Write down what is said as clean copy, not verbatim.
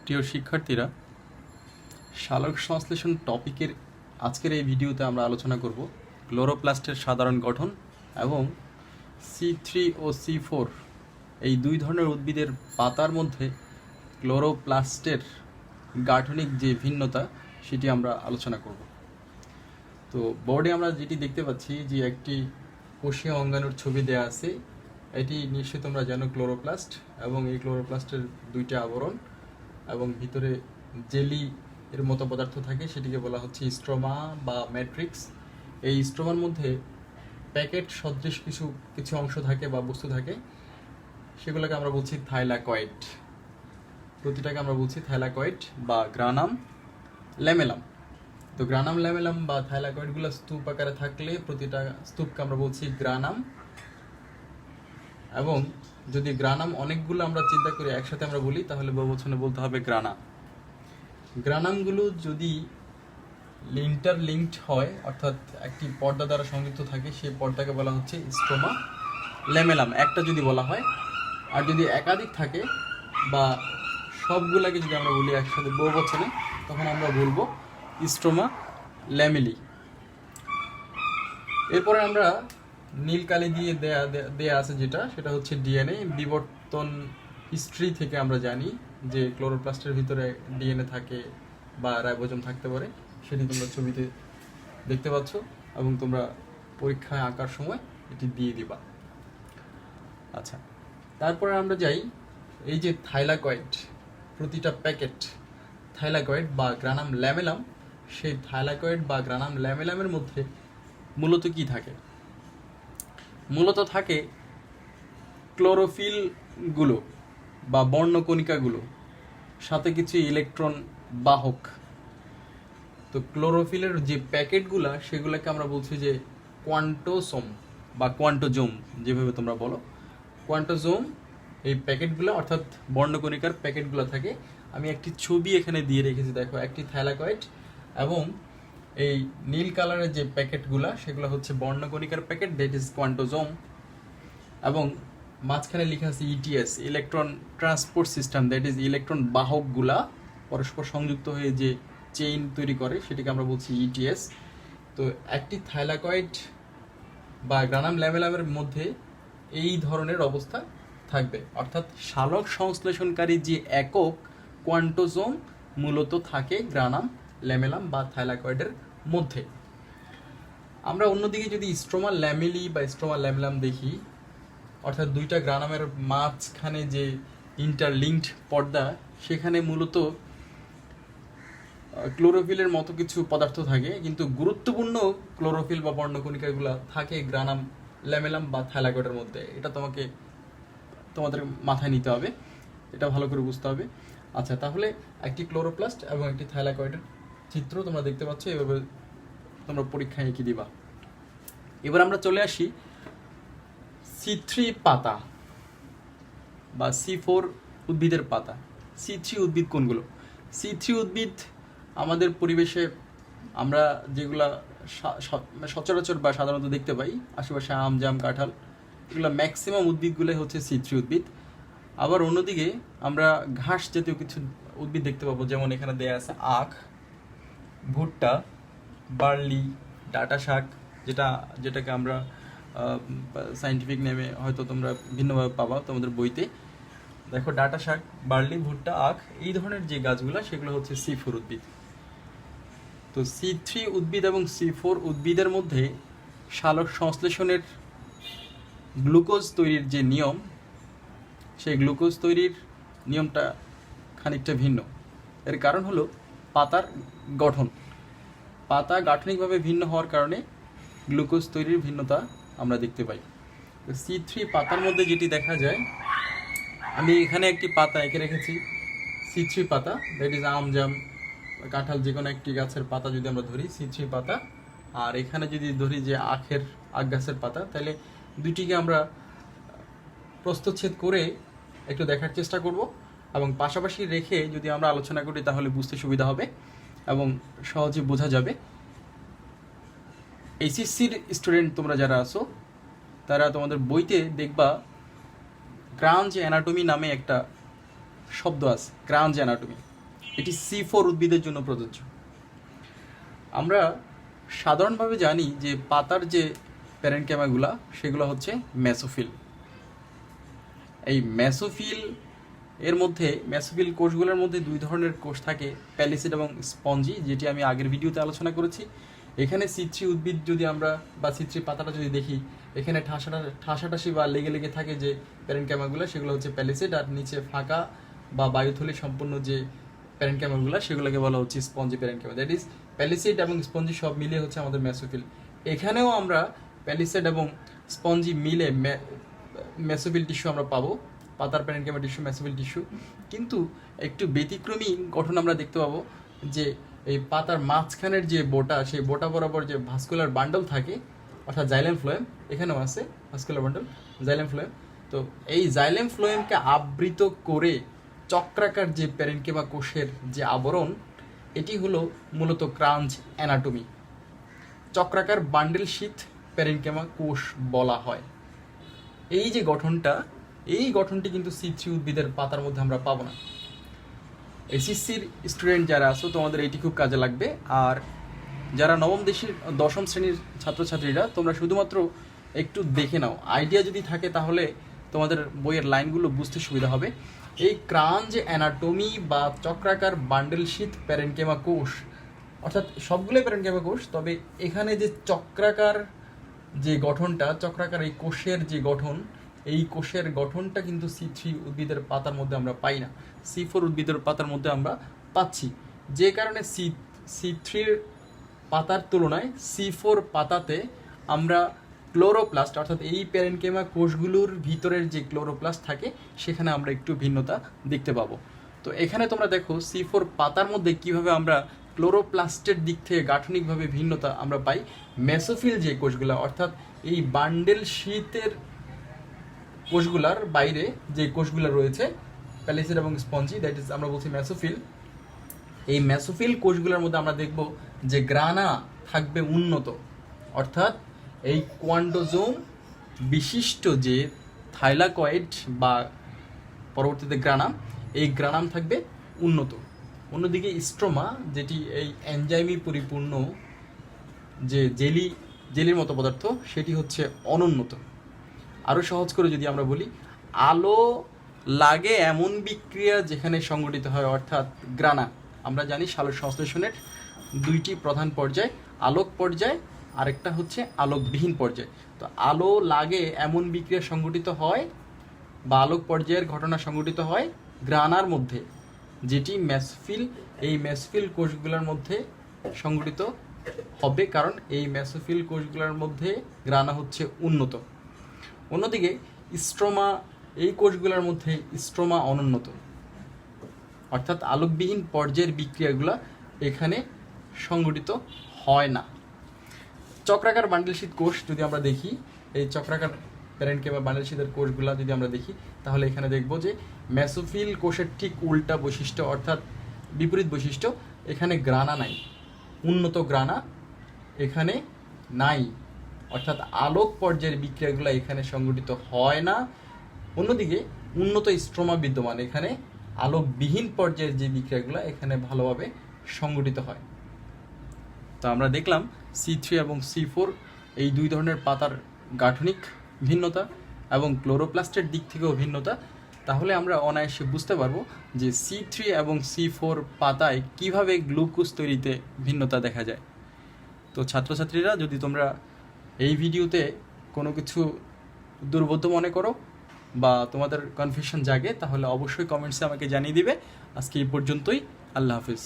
প্রিয় শিক্ষার্থীরা, সালোক সংশ্লেষণ টপিকের আজকের এই ভিডিওতে আমরা আলোচনা করব ক্লোরোপ্লাস্টের সাধারণ গঠন এবং C3 ও C4 এই দুই ধরনের উদ্ভিদের পাতার মধ্যে ক্লোরোপ্লাস্টের গাঠনিক যে ভিন্নতা সেটি আমরা আলোচনা করব। তো বোর্ডে আমরা যেটি দেখতে পাচ্ছি যে একটি কোষীয় অঙ্গাণুর ছবি দেওয়া আছে। এটি নিশ্চয়ই তোমরা জানো ক্লোরোপ্লাস্ট, এবং এই ক্লোরোপ্লাস্টের দুইটা আবরণ এবং ভিতরে জেলি এর মতো পদার্থ থাকে, সেটিকে বলা হচ্ছে স্ট্রোমা বা ম্যাট্রিক্স। এই স্ট্রোমার মধ্যে প্যাকেট সদৃশ কিছু কিছু অংশ থাকে বা বস্তু থাকে, সেগুলোকে আমরা বলছি থাইলাকয়েড। প্রতিটাকে আমরা বলছি থাইলাকয়েড বা গ্রানাম ল্যামেলাম। তো গ্রানাম ল্যামেলাম বা থাইলাকয়েডগুলো স্তূপ আকারে থাকলে প্রতিটা স্তূপকে আমরা বলছি গ্রানাম। এবং যদি গ্রানাম অনেকগুলো আমরা চিন্তা করি একসাথে আমরা বলি, তাহলে বহুবচনে বলতে হবে গ্রানা। গ্রানামগুলো যদি ইন্টারলিঙ্কড হয়, অর্থাৎ একটি পর্দা দ্বারা সংযুক্ত থাকে, সেই পর্দাকে বলা হচ্ছে স্ট্রোমা ল্যামেলাম, একটা যদি বলা হয়। আর যদি একাধিক থাকে বা সবগুলাকে যদি আমরা বলি একসাথে বহুবচনে, তখন আমরা বলবো স্ট্রোমা ল্যামেলি। এরপরে আমরা নীল কালি দিয়ে দেয়া আছে সেটা হচ্ছে ডিএনএ বিবর্তন হিস্ট্রি থেকে আমরা জানি যে ক্লোরোপ্লাস্টের ভিতরে ডিএনএ থাকে বা রাইবোজোম থাকতে পারে। সেটি তোমরা ছবিতে দেখতে পাচ্ছ এবং তোমরা পরীক্ষায় আঁকার সময় এটি দিয়ে দিবা। আচ্ছা, তারপরে আমরা যাই এই যে থাইলাকয়েড, প্রতিটা প্যাকেট থাইলাকয়েড বা গ্রানাম ল্যামেলাম। সেই থাইলাকয়েড বা গ্রানাম ল্যামেলামের মধ্যে মূলত কি থাকে? মূলত থাকে ক্লোরোফিলগুলো বা বর্ণকণিকাগুলো, সাথে কিছু ইলেকট্রন বাহক। তো ক্লোরোফিলের যে প্যাকেটগুলা, সেগুলোকে আমরা বলছি যে কোয়ান্টোসোম বা কোয়ান্টোজোম, যেভাবে তোমরা বলো কোয়ান্টোজোম। এই প্যাকেটগুলো অর্থাৎ বর্ণকণিকার প্যাকেটগুলো থাকে। আমি একটি ছবি এখানে দিয়ে রেখেছি, দেখো, একটি থাইলাকয়েড এবং এই নীল কালারের যে প্যাকেটগুলা, সেগুলো হচ্ছে বর্ণকণিকার প্যাকেট, দ্যাট ইজ কোয়ান্টোজোম। এবং মাঝখানে লেখা আছে ETS, electron transport system, that is electron বাহকগুলা পরস্পর সংযুক্ত হয়ে যে চেইন তৈরি করে, সেটিকে আমরা বলছি ইটিএস। তো একটি থাইলাকয়েড বা গ্রানাম ল্যামেলামের মধ্যে এই ধরনের অবস্থা থাকবে, অর্থাৎ সালোক সংশ্লেষণকারী যে একক কোয়ান্টোজোম মূলত থাকে গ্রানাম ল্যামেলাম বা থাইলাকয়েডের মধ্যে। আমরা অন্যদিকে যদি স্ট্রোমা ল্যামেলি বা স্ট্রোমা ল্যামেলাম দেখি, অর্থাৎ দুইটা গ্রানামের মাঝখানে যে ইন্টারলিঙ্কড পর্দা, সেখানে মূলত ক্লোরোফিলের মতো কিছু পদার্থ থাকে, কিন্তু গুরুত্বপূর্ণ ক্লোরোফিল বা বর্ণকণিকাগুলো থাকে গ্রানাম ল্যামেলাম বা থাইলাকয়েডের মধ্যে। এটা তোমাদের মাথায় নিতে হবে, এটা ভালো করে বুঝতে হবে। আচ্ছা, তাহলে একটি ক্লোরোপ্লাস্ট এবং একটি থাইলাকয়েডের চিত্র তোমরা দেখতে পাচ্ছ, এভাবে তোমরা পরীক্ষায় এঁকে দিবা। এবার আমরা চলে আসি C3 পাতা বা C4 উদ্ভিদের পাতা। C3 উদ্ভিদ কোনগুলো? C3 উদ্ভিদ আমাদের পরিবেশে আমরা যেগুলা সচরাচর বা সাধারণত দেখতে পাই আশেপাশে, আম, জাম, কাঁঠাল, এগুলো ম্যাক্সিমাম উদ্ভিদগুলোই হচ্ছে C3 উদ্ভিদ। আবার অন্যদিকে আমরা ঘাস জাতীয় কিছু উদ্ভিদ দেখতে পাবো, যেমন এখানে দেয়া আছে আখ, ভুট্টা, বার্লি, ডাঁটা শাক, যেটাকে আমরা সায়েন্টিফিক নেমে হয়তো তোমরা ভিন্নভাবে পাবা তোমাদের বইতে। দেখো, ডাঁটা শাক, বার্লি, ভুট্টা, আখ, এই ধরনের যে গাছগুলো, সেগুলো হচ্ছে C4 উদ্ভিদ। তো C3 উদ্ভিদ এবং C4 উদ্ভিদের মধ্যে সালোক সংশ্লেষণের গ্লুকোজ তৈরির যে নিয়ম, সেই গ্লুকোজ তৈরির নিয়মটা খানিকটা ভিন্ন। এর কারণ হলো পাতার গঠন। পাতা গাঠনিকভাবে ভিন্ন হওয়ার কারণে গ্লুকোজ তৈরির ভিন্নতা আমরা দেখতে পাই। C3 পাতার মধ্যে যেটি দেখা যায়, আমি এখানে একটি পাতা এঁকে রেখেছি, C3 পাতা, দ্যাট ইজ আম, জাম, কাঁঠাল, যে কোনো একটি গাছের পাতা যদি আমরা ধরি C3 পাতা, আর এখানে যদি ধরি যে আখ গাছের পাতা, তাহলে দুইটিকে আমরা প্রস্থচ্ছেদ করে একটু দেখার চেষ্টা করব এবং পাশাপাশি রেখে যদি আমরা আলোচনা করি, তাহলে বুঝতে সুবিধা হবে এবং সহজে বোঝা যাবে। এইচএসসির স্টুডেন্ট তোমরা যারা আছো, তারা তোমাদের বইতে দেখবা ক্রাঞ্চ অ্যানাটমি নামে একটা শব্দ আছে, ক্রাঞ্চ অ্যানাটমি। এটি C4 উদ্ভিদের জন্য প্রযোজ্য। আমরা সাধারণভাবে জানি যে পাতার যে প্যারেনকেমাগুলা সেগুলো হচ্ছে মেসোফিল। এই মেসোফিল মেসোফিল কোষগুলোর মধ্যে দুই ধরনের কোষ থাকে, প্যালিসিড এবং স্পঞ্জি, যেটি আমি আগের ভিডিওতে আলোচনা করেছি। এখানে C3 উদ্ভিদ যদি আমরা বা C3 পাতাটা যদি দেখি, এখানে ঠাসাঠাসি বা লেগে লেগে থাকে যে প্যারেনকেমাগুলো, সেগুলো হচ্ছে প্যালিসিড, আর নিচে ফাঁকা বা বায়ুথলি সম্পন্ন যে প্যারেনকেমাগুলো সেগুলোকে বলা হচ্ছে স্পঞ্জি প্যারেনকেমা। দ্যাট ইজ প্যালিসিড এবং স্পঞ্জি সব মিলিয়ে হচ্ছে আমাদের মেসোফিল। এখানেও আমরা প্যালিসিড এবং স্পঞ্জি মিলে মেসোফিল টিস্যু আমরা পাবো, পাতার প্যারেনকেমা টিস্যু, মেসোফিল টিস্যু। কিন্তু একটু ব্যতিক্রমী গঠন আমরা দেখতে পাবো যে এই পাতার মাঝখানের যে বোটা, সেই বোটা বরাবর যে ভাস্কুলার বান্ডল থাকে, অর্থাৎ জাইলেম ফ্লোয়েম, এখানেও আছে ভাস্কুলার বান্ডল, জাইলেম ফ্লোয়েম। তো এই জাইলেম ফ্লোয়েমকে আবৃত করে চক্রাকার যে প্যারেনকেমা কোষের যে আবরণ, এটি হলো মূলত ক্রাঞ্চ অ্যানাটমি। চক্রাকার বান্ডেল শীথ প্যারেনকেমা কোষ বলা হয়। এই যে গঠনটা, এই গঠনটি কিন্তু C3 উদ্ভিদের পাতার মধ্যে আমরা পাবো না। এসএসসির স্টুডেন্ট যারা আছো, তোমাদের এটি খুব কাজে লাগবে। আর যারা দশম শ্রেণীর ছাত্রছাত্রীরা, তোমরা শুধুমাত্র একটু দেখে নাও, আইডিয়া যদি থাকে তাহলে তোমাদের বইয়ের লাইনগুলো বুঝতে সুবিধা হবে। এই ক্রাঞ্চ অ্যানাটমি বা চক্রাকার বান্ডেল শীথ প্যারেনকেমা কোষ, অর্থাৎ সবগুলোই প্যারেনকেমা কোষ, তবে এখানে যে চক্রাকার যে গঠনটা, চক্রাকার এই কোষের যে গঠন, এই কোষের গঠনটা কিন্তু C3 উদ্ভিদের পাতার মধ্যে আমরা পাই না, C4 উদ্ভিদের পাতার মধ্যে আমরা পাচ্ছি। যে কারণে C3 পাতার তুলনায় C4 পাতাতে আমরা ক্লোরোপ্লাস্ট, অর্থাৎ এই প্যারেনকেমা কোষগুলোর ভিতরের যে ক্লোরোপ্লাস্ট থাকে, সেখানে আমরা একটু ভিন্নতা দেখতে পাবো। তো এখানে তোমরা দেখো C4 পাতার মধ্যে কিভাবে আমরা ক্লোরোপ্লাস্টের দিক থেকে গাঠনিকভাবে ভিন্নতা আমরা পাই। মেসোফিল যে কোষগুলা, অর্থাৎ এই বান্ডেল শীতের কোষগুলার বাইরে যে কোষগুলো রয়েছে প্যালিসিড এবং স্পঞ্জি, দ্যাট ইজ আমরা বলছি মেসোফিল। এই মেসোফিল কোষগুলোর মধ্যে আমরা দেখব যে গ্রানা থাকবে উন্নত, অর্থাৎ এই কোয়ান্ডোজোম বিশিষ্ট যে থাইলাকয়েড বা পরবর্তীতে গ্রানাম, এই গ্রানাম থাকবে উন্নত। অন্যদিকে স্ট্রোমা, যেটি এই এনজাইমি পরিপূর্ণ যে জেলির মতো পদার্থ, সেটি হচ্ছে অনুন্নত। আরও সহজ করে যদি আমরা বলি, আলো লাগে এমন বিক্রিয়া যেখানে সংঘটিত হয়, অর্থাৎ গ্রানা। আমরা জানি সালোক সংশ্লেষণের দুইটি প্রধান পর্যায়, আলোক পর্যায়, আরেকটা হচ্ছে আলোকবিহীন পর্যায়। তো আলো লাগে এমন বিক্রিয়া সংঘটিত হয় বা আলোক পর্যায়ের ঘটনা সংঘটিত হয় গ্রানার মধ্যে, যেটি মেসোফিল, এই মেসোফিল কোষগুলোর মধ্যে সংঘটিত হবে, কারণ এই মেসোফিল কোষগুলোর মধ্যে গ্রানা হচ্ছে উন্নত। অন্যদিকে স্ট্রোমা, এই কোষগুলোর মধ্যে স্ট্রোমা অনুন্নত, অর্থাৎ আলোকবিহীন পর্যায়ের বিক্রিয়াগুলো এখানে সংঘটিত হয় না। চক্রাকার বান্ডেল শীথ কোষ যদি আমরা দেখি, এই চক্রাকার প্যারেনকেমা বান্ডেল শীথের কোষগুলো যদি আমরা দেখি, তাহলে এখানে দেখব যে মেসোফিল কোষের ঠিক উল্টা বৈশিষ্ট্য, অর্থাৎ বিপরীত বৈশিষ্ট্য, এখানে গ্রানা নাই, উন্নত গ্রানা এখানে নাই, অর্থাৎ আলোক পর্যায়ের বিক্রিয়াগুলো এখানে সংঘটিত হয় না। অন্যদিকে উন্নত স্ট্রোমা বিদ্যমান, এখানে আলোকবিহীন পর্যায়ের যে বিক্রিয়াগুলো এখানে ভালোভাবে সংঘটিত হয়। তো আমরা দেখলাম C3 এবং C4 এই দুই ধরনের পাতার গাঠনিক ভিন্নতা এবং ক্লোরোপ্লাস্টের দিক থেকেও ভিন্নতা। তাহলে আমরা অনায়াসে বুঝতে পারবো যে C3 এবং C4 পাতায় কিভাবে গ্লুকোজ তৈরিতে ভিন্নতা দেখা যায়। তো ছাত্রছাত্রীরা, যদি তোমরা এই ভিডিওতে কোনো কিছু দুর্বোধ্য মনে করো বা তোমাদের কনফিউশন জাগে, তাহলে অবশ্যই কমেন্টসে আমাকে জানিয়ে দিবে। আজকে এই পর্যন্তই। আল্লাহ হাফিজ।